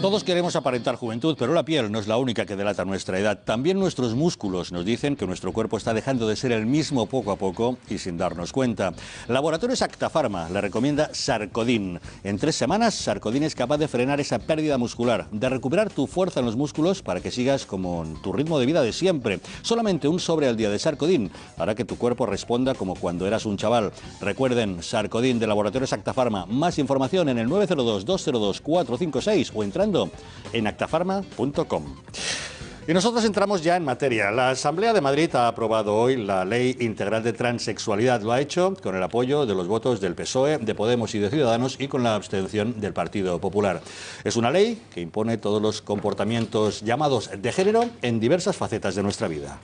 Todos queremos aparentar juventud, pero la piel no es la única que delata nuestra edad. También nuestros músculos nos dicen que nuestro cuerpo está dejando de ser el mismo poco a poco y sin darnos cuenta. Laboratorios Acta Pharma le recomienda Sarcodin. En 3 semanas, Sarcodin es capaz de frenar esa pérdida muscular, de recuperar tu fuerza en los músculos para que sigas como en tu ritmo de vida de siempre. Solamente un sobre al día de Sarcodin hará que tu cuerpo responda como cuando eras un chaval. Recuerden, Sarcodin de Laboratorios Acta Pharma. Más información en el 902-202-456 o entrando en actafarma.com. Y nosotros entramos ya en materia. La Asamblea de Madrid ha aprobado hoy la Ley Integral de Transexualidad. Lo ha hecho con el apoyo de los votos del PSOE, de Podemos y de Ciudadanos y con la abstención del Partido Popular. Es una ley que impone todos los comportamientos llamados de género en diversas facetas de nuestra vida.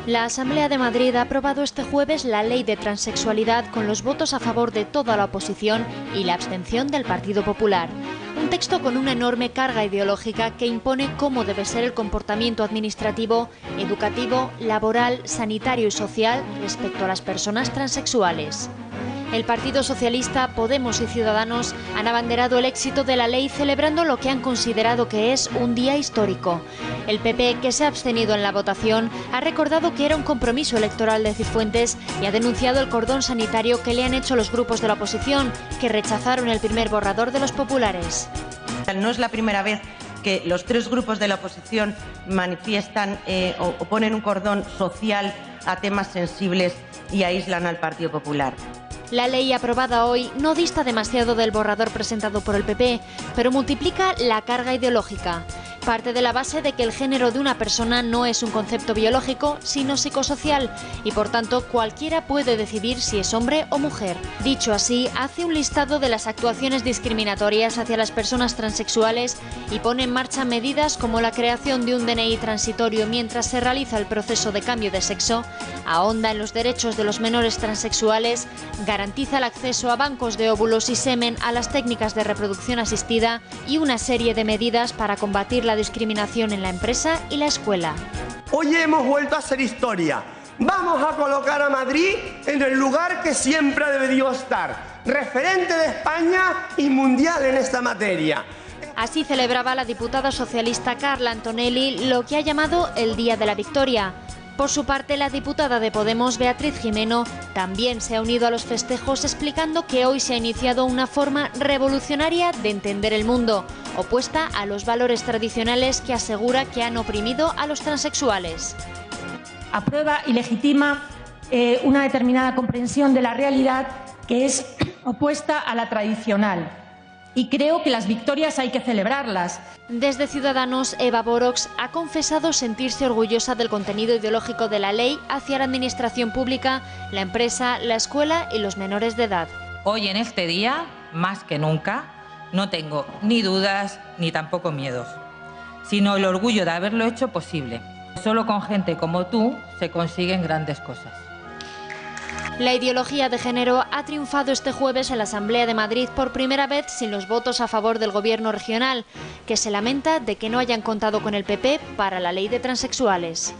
La Asamblea de Madrid ha aprobado este jueves la ley de transexualidad con los votos a favor de toda la oposición y la abstención del Partido Popular. Un texto con una enorme carga ideológica que impone cómo debe ser el comportamiento administrativo, educativo, laboral, sanitario y social respecto a las personas transexuales. El Partido Socialista, Podemos y Ciudadanos han abanderado el éxito de la ley celebrando lo que han considerado que es un día histórico. El PP, que se ha abstenido en la votación, ha recordado que era un compromiso electoral de Cifuentes y ha denunciado el cordón sanitario que le han hecho los grupos de la oposición, que rechazaron el primer borrador de los populares. No es la primera vez que los 3 grupos de la oposición manifiestan o ponen un cordón social a temas sensibles y aíslan al Partido Popular. La ley aprobada hoy no dista demasiado del borrador presentado por el PP, pero multiplica la carga ideológica. Parte de la base de que el género de una persona no es un concepto biológico, sino psicosocial, y por tanto cualquiera puede decidir si es hombre o mujer. Dicho así, hace un listado de las actuaciones discriminatorias hacia las personas transexuales y pone en marcha medidas como la creación de un DNI transitorio mientras se realiza el proceso de cambio de sexo, ahonda en los derechos de los menores transexuales, garantiza el acceso a bancos de óvulos y semen, a las técnicas de reproducción asistida y una serie de medidas para combatir la discriminación en la empresa y la escuela. Hoy hemos vuelto a hacer historia. Vamos a colocar a Madrid en el lugar que siempre ha debido estar, referente de España y mundial en esta materia. Así celebraba la diputada socialista Carla Antonelli lo que ha llamado el Día de la Victoria. Por su parte, la diputada de Podemos, Beatriz Gimeno, también se ha unido a los festejos explicando que hoy se ha iniciado una forma revolucionaria de entender el mundo, opuesta a los valores tradicionales que asegura que han oprimido a los transexuales. Aprueba y legitima una determinada comprensión de la realidad que es opuesta a la tradicional. Y creo que las victorias hay que celebrarlas. Desde Ciudadanos, Eva Borox ha confesado sentirse orgullosa del contenido ideológico de la ley hacia la administración pública, la empresa, la escuela y los menores de edad. Hoy en este día, más que nunca, no tengo ni dudas ni tampoco miedos, sino el orgullo de haberlo hecho posible. Solo con gente como tú se consiguen grandes cosas. La ideología de género ha triunfado este jueves en la Asamblea de Madrid por primera vez sin los votos a favor del gobierno regional, que se lamenta de que no hayan contado con el PP para la ley de transexuales.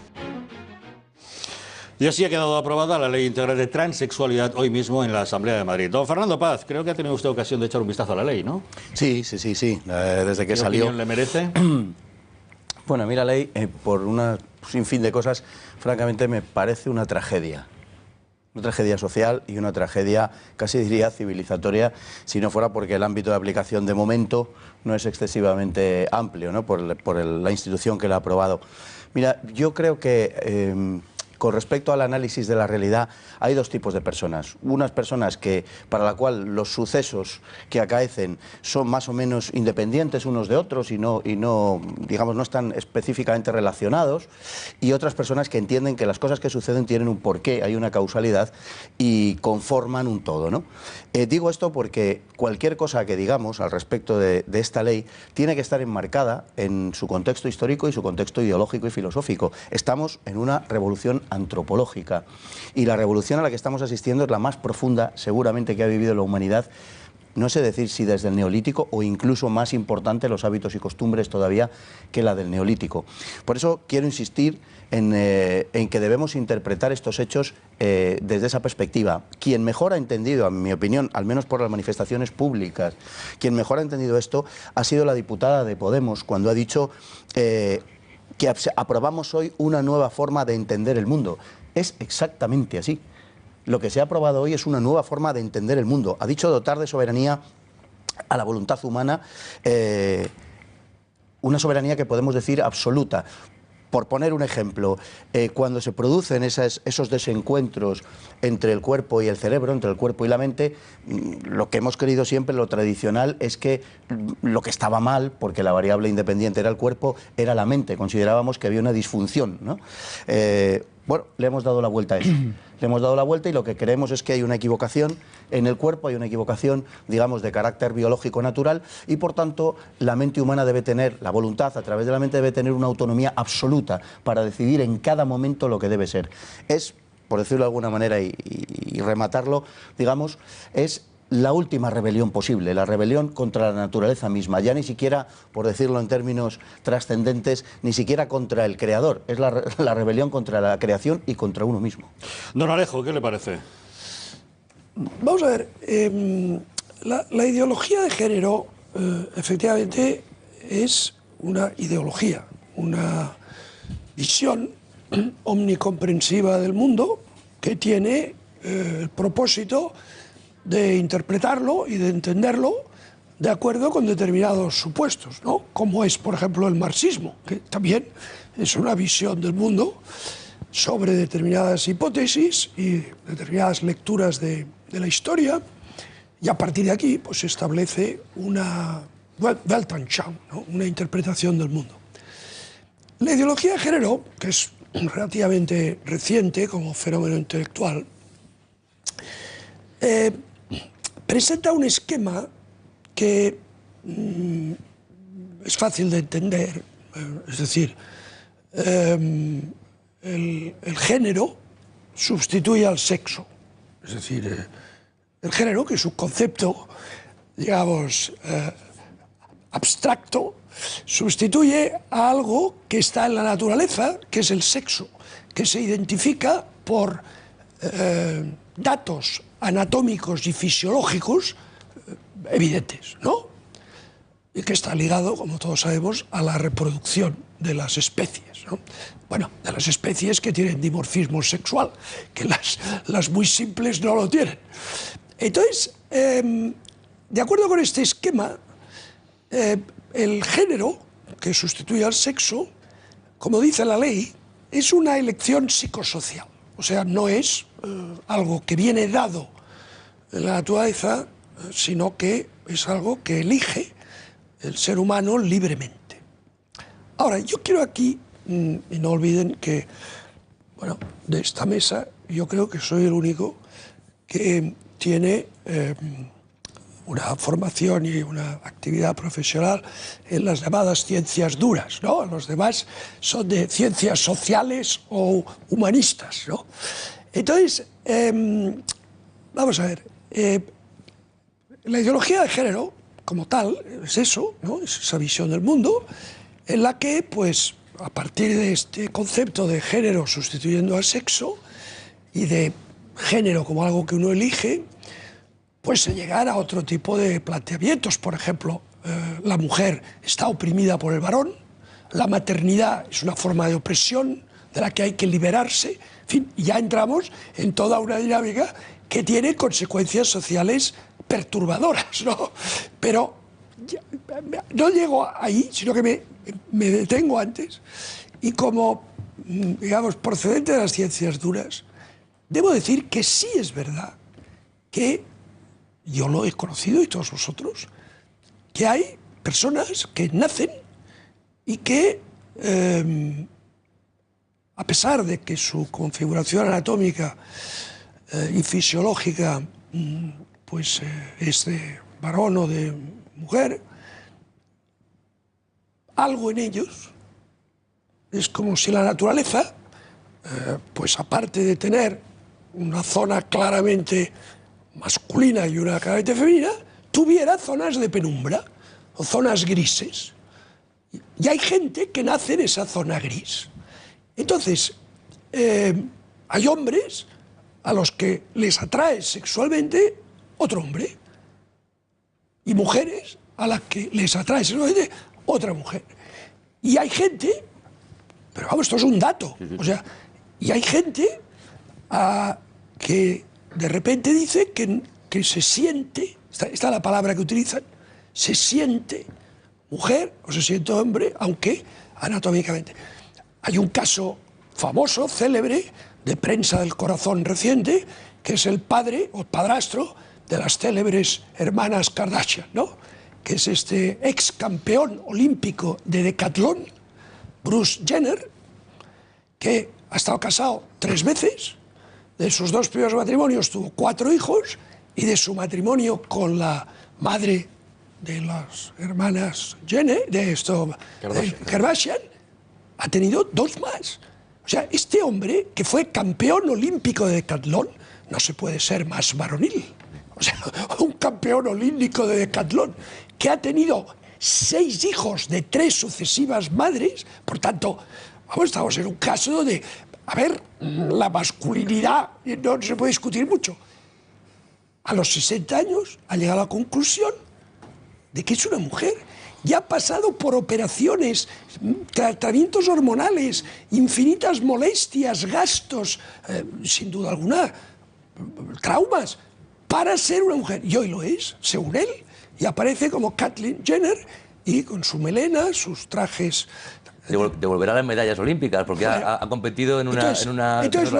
Y así ha quedado aprobada la Ley Integral de Transexualidad hoy mismo en la Asamblea de Madrid. Don Fernando Paz, creo que ha tenido usted ocasión de echar un vistazo a la ley, ¿no? Sí. Desde que ¿Qué salió. opinión le merece? Bueno, a mí la ley, por un sinfín de cosas, francamente me parece una tragedia. Una tragedia social y una tragedia, casi diría, civilizatoria, si no fuera porque el ámbito de aplicación de momento no es excesivamente amplio, ¿no? por la institución que la ha aprobado. Mira, yo creo que con respecto al análisis de la realidad hay 2 tipos de personas. Unas personas para la cual los sucesos que acaecen son más o menos independientes unos de otros y no digamos, no están específicamente relacionados, y otras personas que entienden que las cosas que suceden tienen un porqué, hay una causalidad y conforman un todo, ¿no? Digo esto porque cualquier cosa que digamos al respecto de esta ley tiene que estar enmarcada en su contexto histórico y su contexto ideológico y filosófico. Estamos en una revolución antropológica y la revolución a la que estamos asistiendo es la más profunda seguramente que ha vivido la humanidad no sé decir si desde el Neolítico o incluso más importante los hábitos y costumbres todavía que la del Neolítico. Por eso quiero insistir en que debemos interpretar estos hechos desde esa perspectiva. Quien mejor ha entendido, en mi opinión, al menos por las manifestaciones públicas, quien mejor ha entendido esto ha sido la diputada de Podemos, cuando ha dicho que aprobamos hoy una nueva forma de entender el mundo. Es exactamente así. Lo que se ha aprobado hoy es una nueva forma de entender el mundo. Ha dicho dotar de soberanía a la voluntad humana, una soberanía que podemos decir absoluta. Por poner un ejemplo, cuando se producen esos desencuentros entre el cuerpo y el cerebro, entre el cuerpo y la mente, lo que hemos querido siempre, lo tradicional, es que lo que estaba mal, porque la variable independiente era el cuerpo, era la mente. Considerábamos que había una disfunción, ¿no? Bueno, le hemos dado la vuelta a eso. Le hemos dado la vuelta y lo que creemos es que hay una equivocación en el cuerpo, hay una equivocación, digamos, de carácter biológico natural y, por tanto, la mente humana debe tener, la voluntad a través de la mente debe tener una autonomía absoluta para decidir en cada momento lo que debe ser. Es, por decirlo de alguna manera y rematarlo, digamos, es la última rebelión posible, la rebelión contra la naturaleza misma, ya ni siquiera, por decirlo en términos trascendentes, ni siquiera contra el creador, es la rebelión contra la creación y contra uno mismo. Don Alejo, ¿qué le parece? Vamos a ver, la ideología de género efectivamente es una ideología, una visión omnicomprensiva del mundo que tiene el propósito de interpretarlo y de entenderlo de acuerdo con determinados supuestos, ¿no? Como es, por ejemplo, el marxismo, que también es una visión del mundo sobre determinadas hipótesis y determinadas lecturas de la historia, y a partir de aquí pues se establece una Weltanschauung, ¿no? Una interpretación del mundo. La ideología de género, que es relativamente reciente como fenómeno intelectual, presenta un esquema que es fácil de entender, es decir, el género sustituye al sexo, es decir, el género, que es un concepto, digamos, abstracto, sustituye a algo que está en la naturaleza, que es el sexo, que se identifica por datos anatómicos y fisiológicos evidentes, ¿no? Y que está ligado, como todos sabemos, a la reproducción de las especies, ¿no? Bueno, de las especies que tienen dimorfismo sexual, que las muy simples no lo tienen. Entonces, de acuerdo con este esquema, el género, que sustituye al sexo, como dice la ley, es una elección psicosocial. O sea, no es algo que viene dado en la naturaleza, sino que es algo que elige el ser humano libremente. Ahora, yo quiero aquí, y no olviden que, bueno, de esta mesa, yo creo que soy el único que tiene una formación y una actividad profesional en las llamadas ciencias duras, ¿no? Los demás son de ciencias sociales o humanistas, ¿no? Entonces, vamos a ver, la ideología de género, como tal, es eso, ¿no? Es esa visión del mundo en la que, pues, a partir de este concepto de género sustituyendo al sexo y de género como algo que uno elige, pues se llegará a otro tipo de planteamientos. Por ejemplo, la mujer está oprimida por el varón, la maternidad es una forma de opresión de la que hay que liberarse, en fin, ya entramos en toda una dinámica que tiene consecuencias sociales perturbadoras, ¿no? Pero no llego ahí, sino que me detengo antes, y como, digamos, procedente de las ciencias duras, debo decir que sí es verdad que yo lo he conocido y todos vosotros, que hay personas que nacen y que, a pesar de que su configuración anatómica y fisiológica pues es de varón o de mujer, algo en ellos es como si la naturaleza, pues aparte de tener una zona claramente masculina y una claramente femenina, tuviera zonas de penumbra o zonas grises. Y hay gente que nace en esa zona gris. Entonces, hay hombres a los que les atrae sexualmente otro hombre y mujeres a las que les atrae sexualmente otra mujer. Y hay gente, pero vamos, esto es un dato, o sea, y hay gente que de repente dice que se siente, esta es la palabra que utilizan, se siente mujer o se siente hombre, aunque anatómicamente. Hay un caso famoso, célebre, de prensa del corazón reciente, que es el padre o padrastro de las célebres hermanas Kardashian, ¿no? Que es este ex campeón olímpico de decatlón, Bruce Jenner, que ha estado casado 3 veces, de sus 2 primeros matrimonios tuvo 4 hijos, y de su matrimonio con la madre de las hermanas Jenner, Kardashian, ha tenido 2 más. O sea, este hombre, que fue campeón olímpico de decatlón, no se puede ser más varonil. O sea, un campeón olímpico de decatlón que ha tenido 6 hijos de 3 sucesivas madres, por tanto, estamos en un caso de, a ver, la masculinidad no se puede discutir mucho. A los 60 años ha llegado a la conclusión de que es una mujer. Ya ha pasado por operaciones, tratamientos hormonales, infinitas molestias, gastos, sin duda alguna, traumas, para ser una mujer. Y hoy lo es, según él, y aparece como Caitlyn Jenner, y con su melena, sus trajes... Devolverá las medallas olímpicas, porque ha competido en una... Entonces,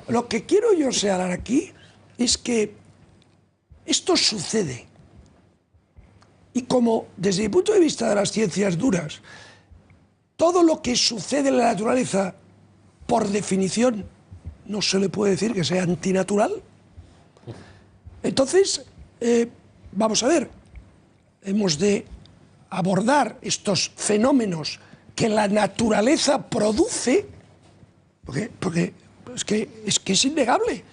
lo que quiero yo señalar aquí es que esto sucede. Y como, desde mi punto de vista de las ciencias duras, todo lo que sucede en la naturaleza, por definición, no se le puede decir que sea antinatural. Entonces, vamos a ver, hemos de abordar estos fenómenos que la naturaleza produce, porque es que es innegable,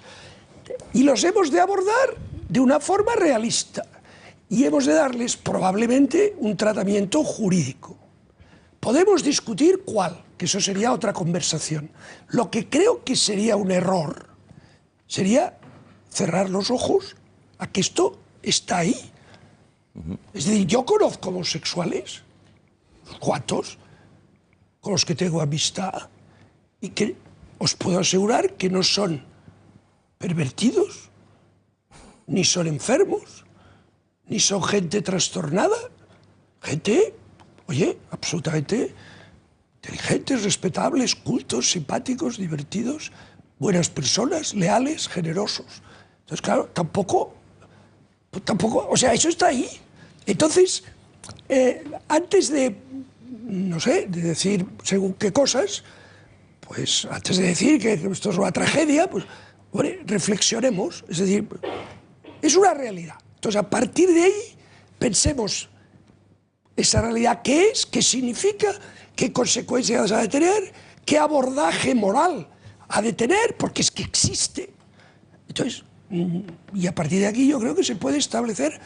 y los hemos de abordar de una forma realista. Y hemos de darles probablemente un tratamiento jurídico. Podemos discutir cuál, que eso sería otra conversación. Lo que creo que sería un error sería cerrar los ojos a que esto está ahí. Es decir, yo conozco homosexuales, ¿cuántos?, con los que tengo amistad, y que os puedo asegurar que no son pervertidos, ni son enfermos, ni son gente trastornada, gente, oye, absolutamente inteligentes, respetables, cultos, simpáticos, divertidos, buenas personas, leales, generosos. Entonces, claro, tampoco, o sea, eso está ahí. Entonces, antes de, no sé, de decir según qué cosas, pues antes de decir que esto es una tragedia, pues, hombre, reflexionemos, es decir, es una realidad. Entonces, a partir de ahí, pensemos esa realidad qué es, qué significa, qué consecuencias ha de tener, qué abordaje moral ha de tener, porque es que existe. Entonces, y a partir de aquí yo creo que se puede establecer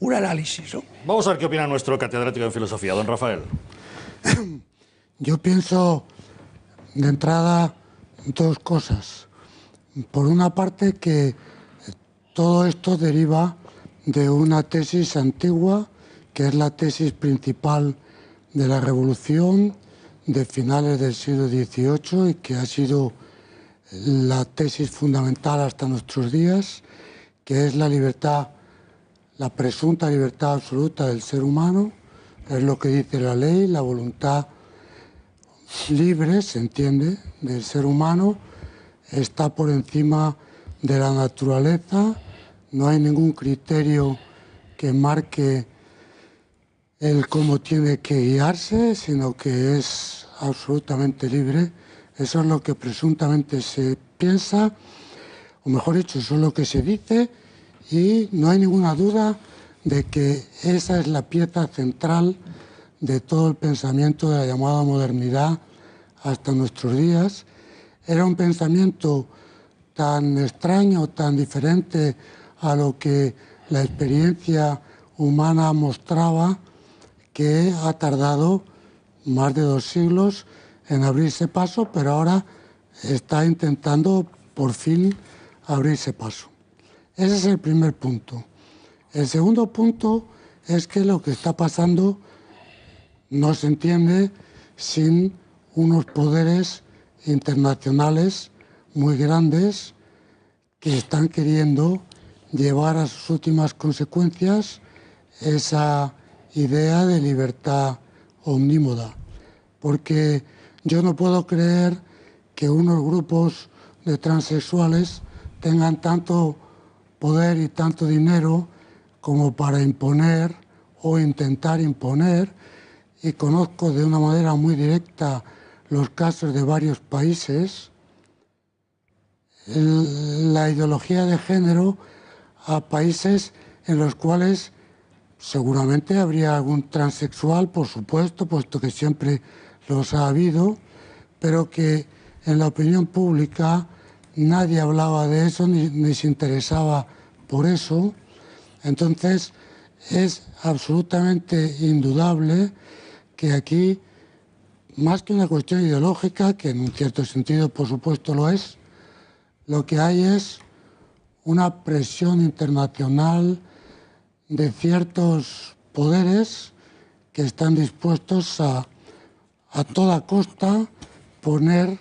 un análisis, ¿no? Vamos a ver qué opina nuestro catedrático en filosofía, don Rafael. Yo pienso, de entrada, 2 cosas. Por una parte, que todo esto deriva de una tesis antigua, que es la tesis principal de la Revolución de finales del siglo XVIII y que ha sido la tesis fundamental hasta nuestros días, que es la libertad, la presunta libertad absoluta del ser humano, es lo que dice la ley, la voluntad libre, se entiende, del ser humano, está por encima de la naturaleza. No hay ningún criterio que marque el cómo tiene que guiarse, sino que es absolutamente libre. Eso es lo que presuntamente se piensa, o mejor dicho, eso es lo que se dice, y no hay ninguna duda de que esa es la pieza central de todo el pensamiento de la llamada modernidad hasta nuestros días. Era un pensamiento tan extraño, tan diferente a lo que la experiencia humana mostraba que ha tardado más de 2 siglos en abrirse paso, pero ahora está intentando por fin abrirse paso. Ese es el primer punto. El segundo punto es que lo que está pasando no se entiende sin unos poderes internacionales muy grandes que están queriendo llevar a sus últimas consecuencias esa idea de libertad omnímoda. Porque yo no puedo creer que unos grupos de transexuales tengan tanto poder y tanto dinero como para imponer o intentar imponer, y conozco de una manera muy directa los casos de varios países, la ideología de género a países en los cuales seguramente habría algún transexual, por supuesto, puesto que siempre los ha habido, pero que en la opinión pública nadie hablaba de eso ni se interesaba por eso. Entonces es absolutamente indudable que aquí, más que una cuestión ideológica, que en un cierto sentido por supuesto lo es, lo que hay es una presión internacional de ciertos poderes que están dispuestos a toda costa poner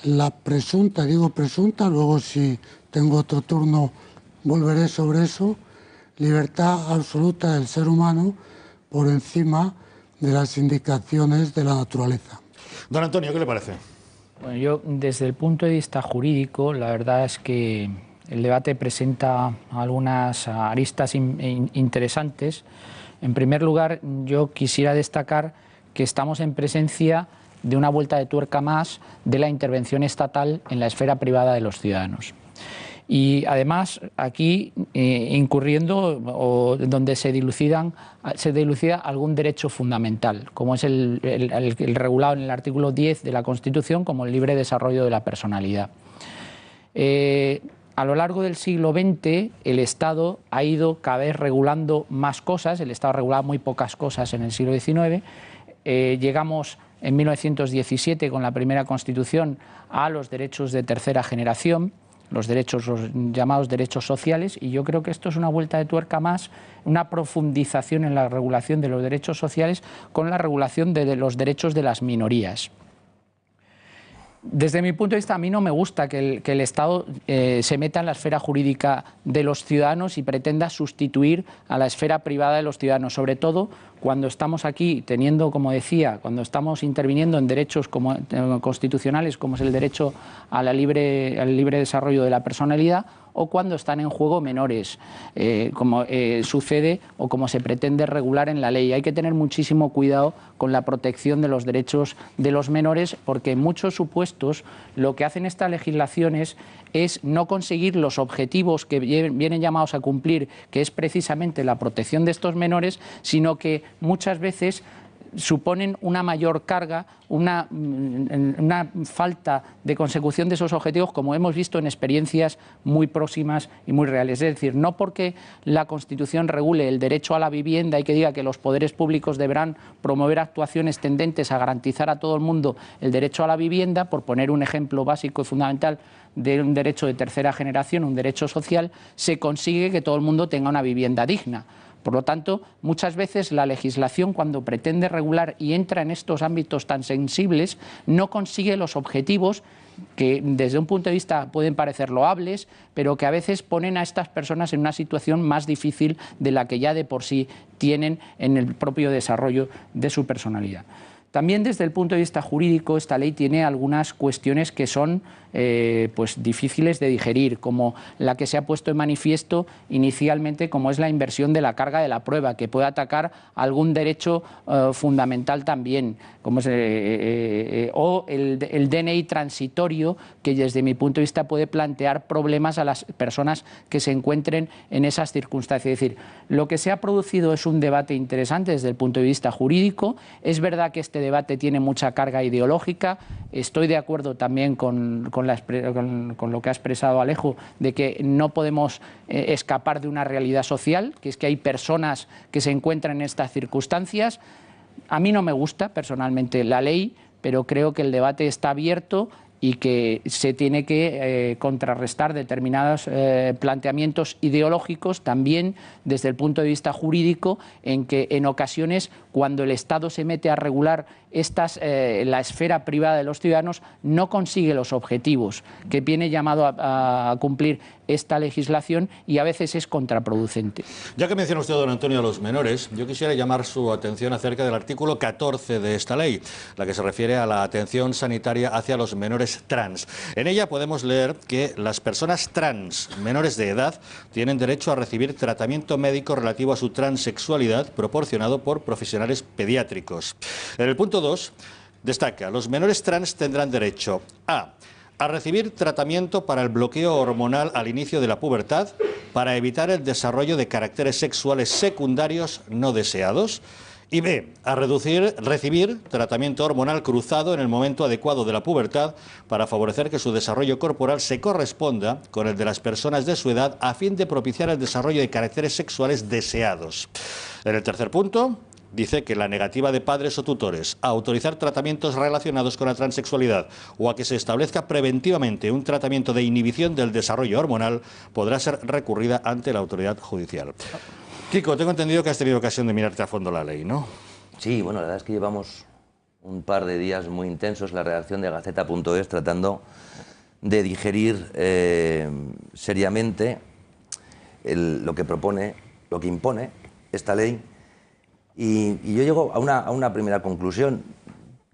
la presunta, digo presunta, luego si tengo otro turno volveré sobre eso, libertad absoluta del ser humano por encima de las indicaciones de la naturaleza. Don Antonio, ¿qué le parece? Bueno, yo desde el punto de vista jurídico, la verdad es que el debate presenta algunas aristas interesantes. En primer lugar, yo quisiera destacar que estamos en presencia de una vuelta de tuerca más de la intervención estatal en la esfera privada de los ciudadanos. Y además aquí incurriendo o donde se dilucida algún derecho fundamental, como es el regulado en el artículo 10 de la Constitución como el libre desarrollo de la personalidad. A lo largo del siglo XX el Estado ha ido cada vez regulando más cosas, el Estado regulaba muy pocas cosas en el siglo XIX, llegamos en 1917 con la primera Constitución a los derechos de tercera generación, los llamados derechos sociales, y yo creo que esto es una vuelta de tuerca más, una profundización en la regulación de los derechos sociales con la regulación de los derechos de las minorías. Desde mi punto de vista, a mí no me gusta que el Estado se meta en la esfera jurídica de los ciudadanos y pretenda sustituir a la esfera privada de los ciudadanos, sobre todo cuando estamos aquí teniendo, como decía, cuando estamos interviniendo en derechos constitucionales como es el derecho al libre desarrollo de la personalidad, o cuando están en juego menores, como sucede o como se pretende regular en la ley. Hay que tener muchísimo cuidado con la protección de los derechos de los menores, porque en muchos supuestos lo que hacen estas legislaciones es no conseguir los objetivos que vienen llamados a cumplir, que es precisamente la protección de estos menores, sino que muchas veces suponen una mayor carga, una falta de consecución de esos objetivos, como hemos visto en experiencias muy próximas y muy reales. Es decir, no porque la Constitución regule el derecho a la vivienda y que diga que los poderes públicos deberán promover actuaciones tendentes a garantizar a todo el mundo el derecho a la vivienda, por poner un ejemplo básico y fundamental de un derecho de tercera generación, un derecho social, se consigue que todo el mundo tenga una vivienda digna. Por lo tanto, muchas veces la legislación, cuando pretende regular y entra en estos ámbitos tan sensibles, no consigue los objetivos que desde un punto de vista pueden parecer loables, pero que a veces ponen a estas personas en una situación más difícil de la que ya de por sí tienen en el propio desarrollo de su personalidad. También desde el punto de vista jurídico, esta ley tiene algunas cuestiones que son pues difíciles de digerir, como la que se ha puesto en manifiesto inicialmente, como es la inversión de la carga de la prueba, que puede atacar algún derecho fundamental también, como es, o el DNI transitorio, que desde mi punto de vista puede plantear problemas a las personas que se encuentren en esas circunstancias. Es decir, lo que se ha producido es un debate interesante desde el punto de vista jurídico. Es verdad que este este debate tiene mucha carga ideológica. Estoy de acuerdo también con lo que ha expresado Alejo, de que no podemos escapar de una realidad social, que es que hay personas que se encuentran en estas circunstancias. A mí no me gusta personalmente la ley, pero creo que el debate está abierto y que se tiene que contrarrestar determinados planteamientos ideológicos también desde el punto de vista jurídico, en que en ocasiones cuando el Estado se mete a regular la esfera privada de los ciudadanos no consigue los objetivos que viene llamado a cumplir esta legislación y a veces es contraproducente. Ya que menciona usted, don Antonio, a los menores, yo quisiera llamar su atención acerca del artículo 14 de esta ley, la que se refiere a la atención sanitaria hacia los menores trans. En ella podemos leer que las personas trans menores de edad tienen derecho a recibir tratamiento médico relativo a su transexualidad proporcionado por profesionales pediátricos. En el punto 2 destaca: los menores trans tendrán derecho a recibir tratamiento para el bloqueo hormonal al inicio de la pubertad para evitar el desarrollo de caracteres sexuales secundarios no deseados, y B, a recibir tratamiento hormonal cruzado en el momento adecuado de la pubertad para favorecer que su desarrollo corporal se corresponda con el de las personas de su edad a fin de propiciar el desarrollo de caracteres sexuales deseados. En el tercer punto dice que la negativa de padres o tutores a autorizar tratamientos relacionados con la transexualidad o a que se establezca preventivamente un tratamiento de inhibición del desarrollo hormonal podrá ser recurrida ante la autoridad judicial. Kiko, tengo entendido que has tenido ocasión de mirarte a fondo la ley, ¿no? Sí, bueno, la verdad es que llevamos un par de días muy intensos la redacción de Gaceta.es tratando de digerir seriamente lo que propone, lo que impone esta ley. Y yo llego a una primera conclusión,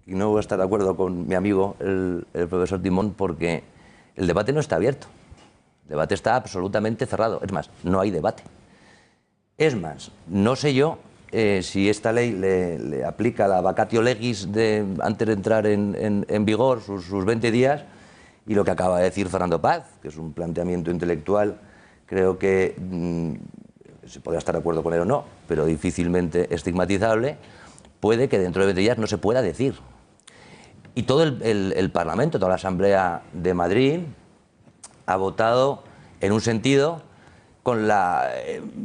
y no voy a estar de acuerdo con mi amigo, el profesor Timón, porque el debate no está abierto. El debate está absolutamente cerrado. Es más, no hay debate. Es más, no sé yo si esta ley le aplica la vacatio legis antes de entrar en vigor, sus 20 días, y lo que acaba de decir Fernando Paz, que es un planteamiento intelectual, creo que se podrá estar de acuerdo con él o no, pero difícilmente estigmatizable, puede que dentro de 20 días no se pueda decir. Y todo el Parlamento, toda la Asamblea de Madrid, ha votado en un sentido con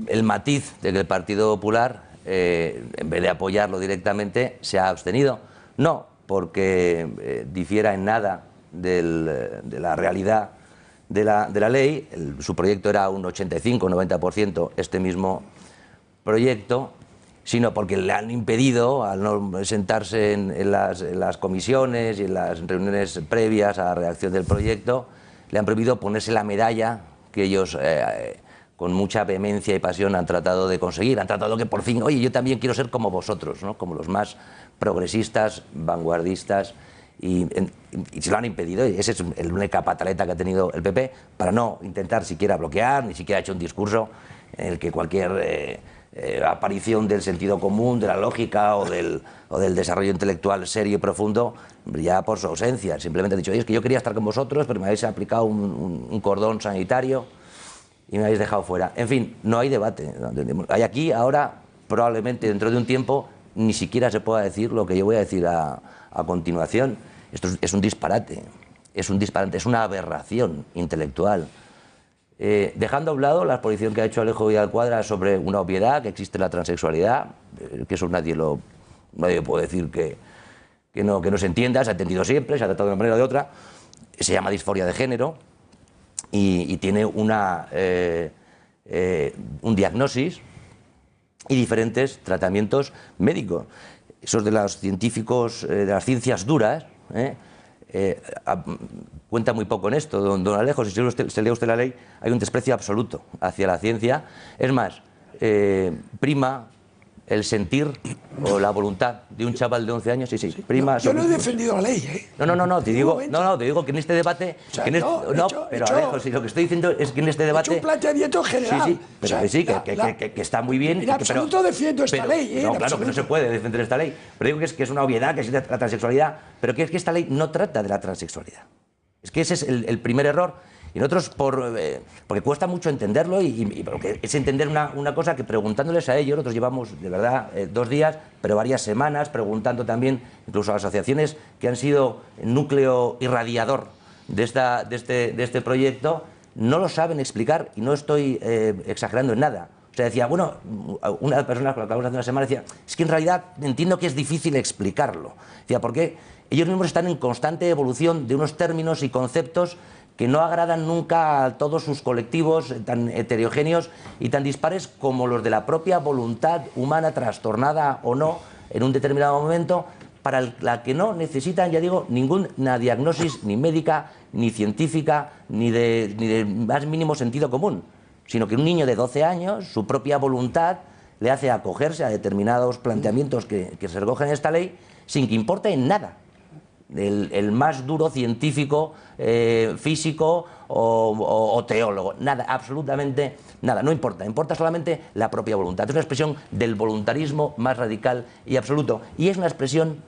el matiz de que el Partido Popular, en vez de apoyarlo directamente, se ha abstenido. No porque difiera en nada de la realidad de la ley. Su proyecto era un 85-90% este mismo proyecto, sino porque le han impedido, al no sentarse en las comisiones y en las reuniones previas a la redacción del proyecto, le han prohibido ponerse la medalla que ellos con mucha vehemencia y pasión han tratado de conseguir. Han tratado que por fin, oye, yo también quiero ser como vosotros, ¿no? Como los más progresistas, vanguardistas, y se lo han impedido. Y esa es la única pataleta que ha tenido el PP para no intentar siquiera bloquear, ni siquiera ha hecho un discurso en el que cualquier aparición del sentido común, de la lógica o del desarrollo intelectual serio y profundo brillaba por su ausencia. Simplemente ha dicho, oye, es que yo quería estar con vosotros, pero me habéis aplicado un cordón sanitario y me habéis dejado fuera. En fin, no hay debate. Hay aquí, ahora, probablemente dentro de un tiempo, ni siquiera se pueda decir lo que yo voy a decir a continuación. Esto es un disparate, es una aberración intelectual. Dejando a un lado la exposición que ha hecho Alejo Vidal Cuadras sobre una obviedad, que existe la transexualidad, que eso nadie puede decir que no se entienda, se ha entendido siempre, se ha tratado de una manera o de otra. Se llama disforia de género y tiene un diagnosis y diferentes tratamientos médicos. Esos de los científicos, de las ciencias duras, cuenta muy poco en esto, don Alejo. Si se lee usted la ley, hay un desprecio absoluto hacia la ciencia. Es más, prima el sentir o la voluntad de un chaval de 11 años. Sí, prima. Yo no he defendido la ley, ¿eh? No, te digo que en este debate... O sea, pero Alejo, si lo que estoy diciendo es que en este debate... He hecho un planteamiento general. Sí, pero o sea, que está muy bien. En absoluto defiendo esta ley, ¿eh? No, claro que no se puede defender esta ley. Pero digo que es una obviedad, que existe la transexualidad, pero que es que esta ley no trata de la transexualidad. Es que ese es el primer error. Y nosotros, porque cuesta mucho entenderlo y porque es entender una cosa que preguntándoles a ellos, nosotros llevamos de verdad 2 días, pero varias semanas preguntando también incluso a las asociaciones que han sido el núcleo irradiador de este proyecto, no lo saben explicar y no estoy exagerando en nada. O sea, decía, bueno, una de las personas con la que hablamos hace una semana decía, es que en realidad entiendo que es difícil explicarlo. Decía, porque ellos mismos están en constante evolución de unos términos y conceptos que no agradan nunca a todos sus colectivos tan heterogéneos y tan dispares como los de la propia voluntad humana, trastornada o no, en un determinado momento, para la que no necesitan, ya digo, ninguna diagnosis ni médica, ni científica, ni de más mínimo sentido común, sino que un niño de 12 años, su propia voluntad, le hace acogerse a determinados planteamientos que se recogen en esta ley, sin que importe en nada el más duro científico, físico o teólogo. Nada, absolutamente nada, no importa. Importa solamente la propia voluntad. Es una expresión del voluntarismo más radical y absoluto. Y es una expresión,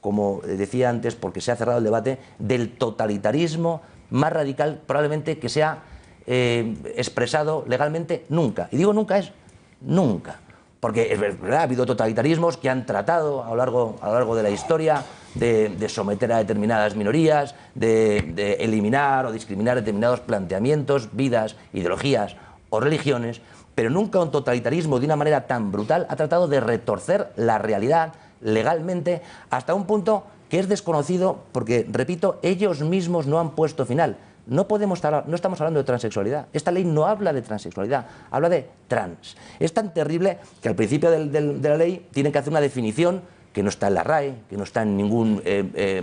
como decía antes, porque se ha cerrado el debate, del totalitarismo más radical probablemente que se ha expresado legalmente nunca. Y digo nunca es nunca. Porque es verdad, ha habido totalitarismos que han tratado a lo largo de la historia de someter a determinadas minorías, de eliminar o discriminar determinados planteamientos, vidas, ideologías o religiones, pero nunca un totalitarismo de una manera tan brutal ha tratado de retorcer la realidad legalmente hasta un punto que es desconocido porque, repito, ellos mismos no han puesto final. No estamos hablando de transexualidad. Esta ley no habla de transexualidad, habla de trans. Es tan terrible que al principio de la ley tienen que hacer una definición que no está en la RAE, que no está en ningún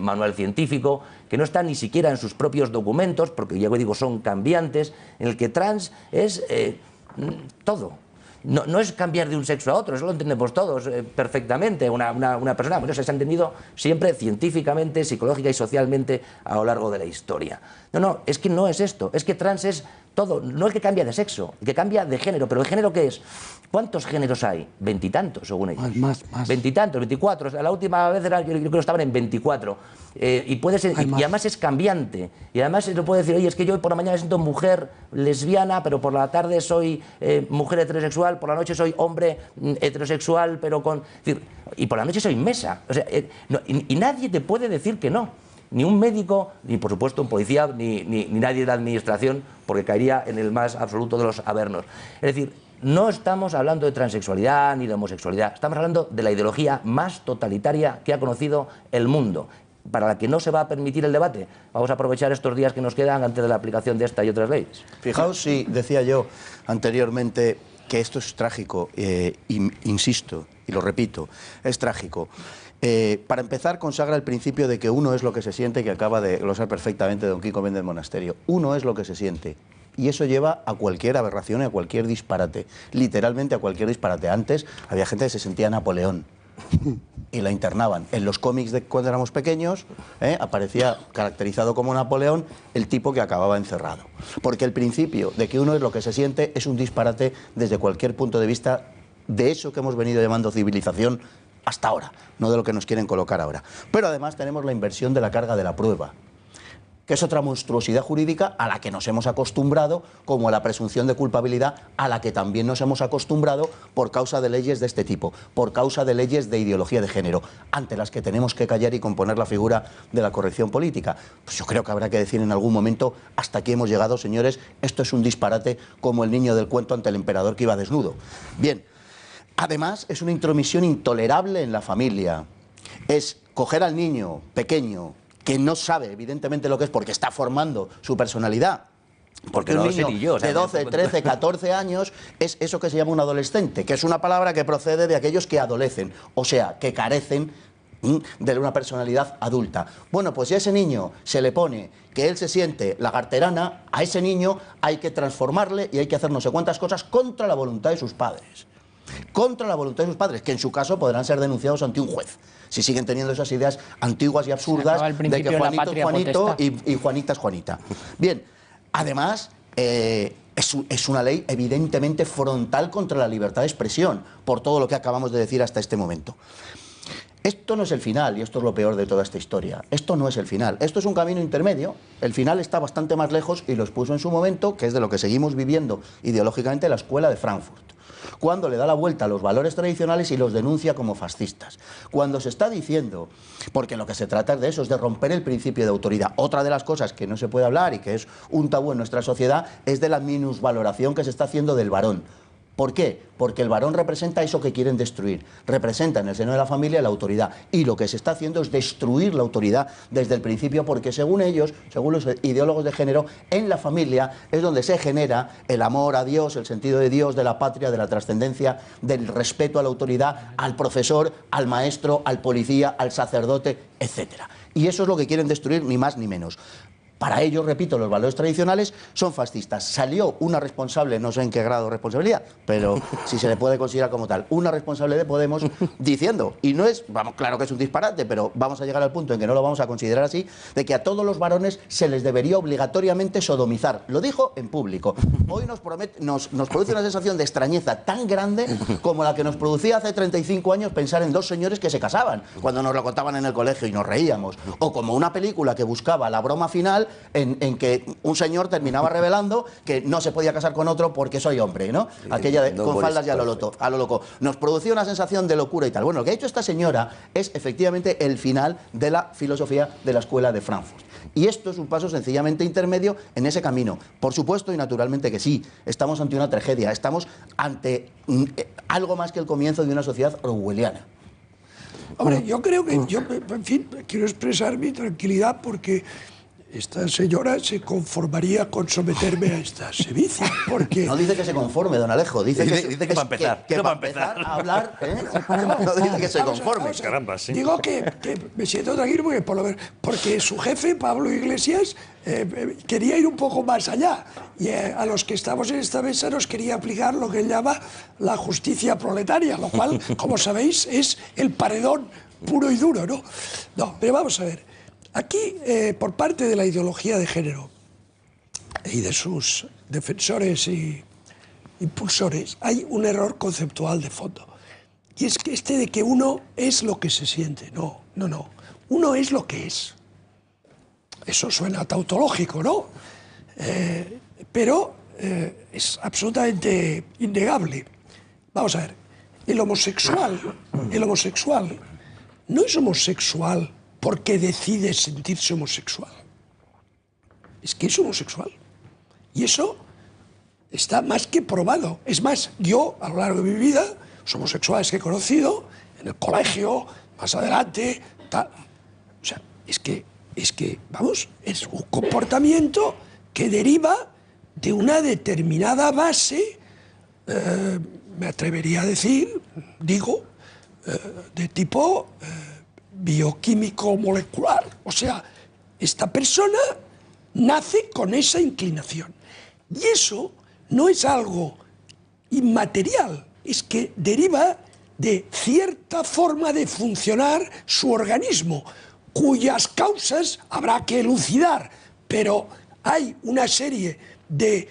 manual científico, que no está ni siquiera en sus propios documentos, porque ya digo, son cambiantes, en el que trans es todo. No es cambiar de un sexo a otro, eso lo entendemos todos perfectamente. Una persona, bueno, eso se ha entendido siempre científicamente, psicológica y socialmente a lo largo de la historia. No, es que no es esto, es que trans es todo, no el que cambia de sexo, el que cambia de género. ¿Pero el género qué es? ¿Cuántos géneros hay? 20 y tantos, según ellos. Más. 20 y tantos, 24. La última vez yo creo que estaban en 24. Y puede ser, y además es cambiante. Y además se puede decir, oye, es que yo por la mañana me siento mujer lesbiana, pero por la tarde soy mujer heterosexual, por la noche soy hombre heterosexual, pero con... Y por la noche soy mesa. O sea, y nadie te puede decir que no. Ni un médico, ni por supuesto un policía, ni nadie de la administración, porque caería en el más absoluto de los avernos. Es decir, no estamos hablando de transexualidad ni de homosexualidad, estamos hablando de la ideología más totalitaria que ha conocido el mundo, para la que no se va a permitir el debate. Vamos a aprovechar estos días que nos quedan antes de la aplicación de esta y otras leyes. Fijaos si decía yo anteriormente que esto es trágico, insisto y lo repito, es trágico. Para empezar, consagra el principio de que uno es lo que se siente, que acaba de glosar perfectamente don Quico Méndez Monasterio. Uno es lo que se siente. Y eso lleva a cualquier aberración y a cualquier disparate. Literalmente a cualquier disparate. Antes había gente que se sentía Napoleón y la internaban. En los cómics de cuando éramos pequeños aparecía caracterizado como Napoleón el tipo que acababa encerrado. Porque el principio de que uno es lo que se siente es un disparate desde cualquier punto de vista de eso que hemos venido llamando civilización hasta ahora, no de lo que nos quieren colocar ahora. Pero además tenemos la inversión de la carga de la prueba, que es otra monstruosidad jurídica a la que nos hemos acostumbrado, como a la presunción de culpabilidad, a la que también nos hemos acostumbrado por causa de leyes de este tipo, por causa de leyes de ideología de género, ante las que tenemos que callar y componer la figura de la corrección política. Pues yo creo que habrá que decir en algún momento, hasta aquí hemos llegado, señores, esto es un disparate como el niño del cuento ante el emperador que iba desnudo. Bien. Además, es una intromisión intolerable en la familia. Es coger al niño pequeño, que no sabe evidentemente lo que es, porque está formando su personalidad. Porque un niño de 12, 13, 14 años es eso que se llama un adolescente, que es una palabra que procede de aquellos que adolecen, o sea, que carecen de una personalidad adulta. Bueno, pues si a ese niño se le pone que él se siente lagarterana, a ese niño hay que transformarle y hay que hacer no sé cuántas cosas contra la voluntad de sus padres. Contra la voluntad de sus padres, que en su caso podrán ser denunciados ante un juez, si siguen teniendo esas ideas antiguas y absurdas de que Juanito es Juanito y Juanita es Juanita. Bien, además es una ley evidentemente frontal contra la libertad de expresión, por todo lo que acabamos de decir hasta este momento. Esto no es el final, y esto es lo peor de toda esta historia. Esto no es el final. Esto es un camino intermedio. El final está bastante más lejos y lo expuso en su momento, que es de lo que seguimos viviendo ideológicamente la Escuela de Frankfurt. Cuando le da la vuelta a los valores tradicionales y los denuncia como fascistas. Cuando se está diciendo, porque lo que se trata es de eso, es de romper el principio de autoridad. Otra de las cosas que no se puede hablar y que es un tabú en nuestra sociedad es de la minusvaloración que se está haciendo del varón. ¿Por qué? Porque el varón representa eso que quieren destruir, representa en el seno de la familia la autoridad, y lo que se está haciendo es destruir la autoridad desde el principio, porque según ellos, según los ideólogos de género, en la familia es donde se genera el amor a Dios, el sentido de Dios, de la patria, de la trascendencia, del respeto a la autoridad, al profesor, al maestro, al policía, al sacerdote, etc. Y eso es lo que quieren destruir, ni más ni menos. Para ellos, repito, los valores tradicionales son fascistas. Salió una responsable, no sé en qué grado de responsabilidad, pero si se le puede considerar como tal, una responsable de Podemos diciendo, y no es, vamos, claro que es un disparate, pero vamos a llegar al punto en que no lo vamos a considerar así, de que a todos los varones se les debería obligatoriamente sodomizar. Lo dijo en público. Hoy nos produce una sensación de extrañeza tan grande como la que nos producía hace 35 años pensar en dos señores que se casaban, cuando nos lo contaban en el colegio y nos reíamos. O como una película que buscaba la broma final en que un señor terminaba revelando que no se podía casar con otro porque soy hombre, ¿no? Aquella de no, con faldas y a lo loco. Nos producía una sensación de locura y tal. Bueno, lo que ha hecho esta señora es efectivamente el final de la filosofía de la Escuela de Frankfurt. Y esto es un paso sencillamente intermedio en ese camino. Por supuesto y naturalmente que sí, estamos ante una tragedia, estamos ante algo más que el comienzo de una sociedad orwelliana. Hombre, yo creo que, en fin, quiero expresar mi tranquilidad porque esta señora se conformaría con someterme a esta sevicia, porque... No dice que se conforme, don Alejo, dice que para empezar. Que para empezar a hablar, no dice que se conforme. Caramba, sí. Digo que me siento tranquilo porque su jefe, Pablo Iglesias, quería ir un poco más allá, y a los que estamos en esta mesa nos quería aplicar lo que él llama la justicia proletaria, lo cual, como sabéis, es el paredón puro y duro, ¿no? No, pero vamos a ver. Aquí, por parte de la ideología de género y de sus defensores y impulsores, hay un error conceptual de fondo. Y es que de que uno es lo que se siente. No. Uno es lo que es. Eso suena tautológico, ¿no? Pero es absolutamente innegable. Vamos a ver, el homosexual no es homosexual porque decide sentirse homosexual. Es que es homosexual. Y eso está más que probado. Es más, yo, a lo largo de mi vida, los homosexuales que he conocido, en el colegio, más adelante, tal. O sea, es que, vamos, es un comportamiento que deriva de una determinada base, me atrevería a decir, de tipo bioquímico molecular. O sea, esta persona nace con esa inclinación. Y eso no es algo inmaterial, es que deriva de cierta forma de funcionar su organismo, cuyas causas habrá que elucidar, pero hay una serie de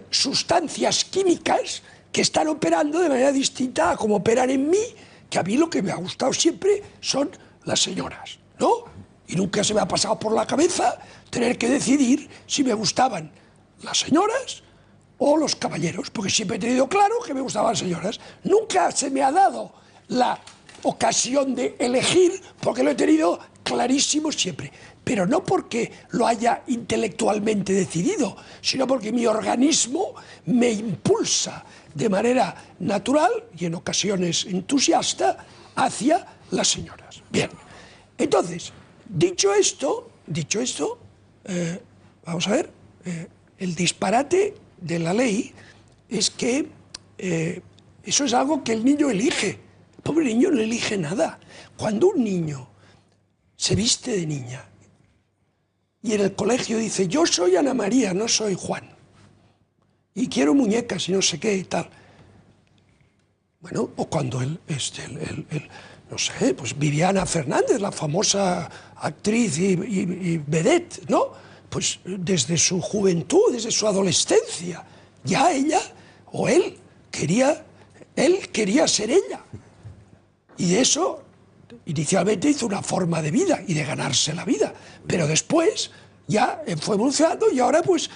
sustancias químicas que están operando de manera distinta a como operan en mí, que a mí lo que me ha gustado siempre son las señoras, ¿no? Y nunca se me ha pasado por la cabeza tener que decidir si me gustaban las señoras o los caballeros, porque siempre he tenido claro que me gustaban las señoras. Nunca se me ha dado la ocasión de elegir, porque lo he tenido clarísimo siempre. Pero no porque lo haya intelectualmente decidido, sino porque mi organismo me impulsa de manera natural y en ocasiones entusiasta hacia las señoras. Bien, entonces, dicho esto, vamos a ver, el disparate de la ley es que eso es algo que el niño elige. El pobre niño no elige nada. Cuando un niño se viste de niña y en el colegio dice, yo soy Ana María, no soy Juan, y quiero muñecas y no sé qué y tal. Bueno, o cuando no sé, pues Viviana Fernández, la famosa actriz y vedette, ¿no? Pues desde su juventud, desde su adolescencia, ya ella o él quería ser ella. Y de eso inicialmente hizo una forma de vida y de ganarse la vida, pero después ya fue evolucionando y ahora pues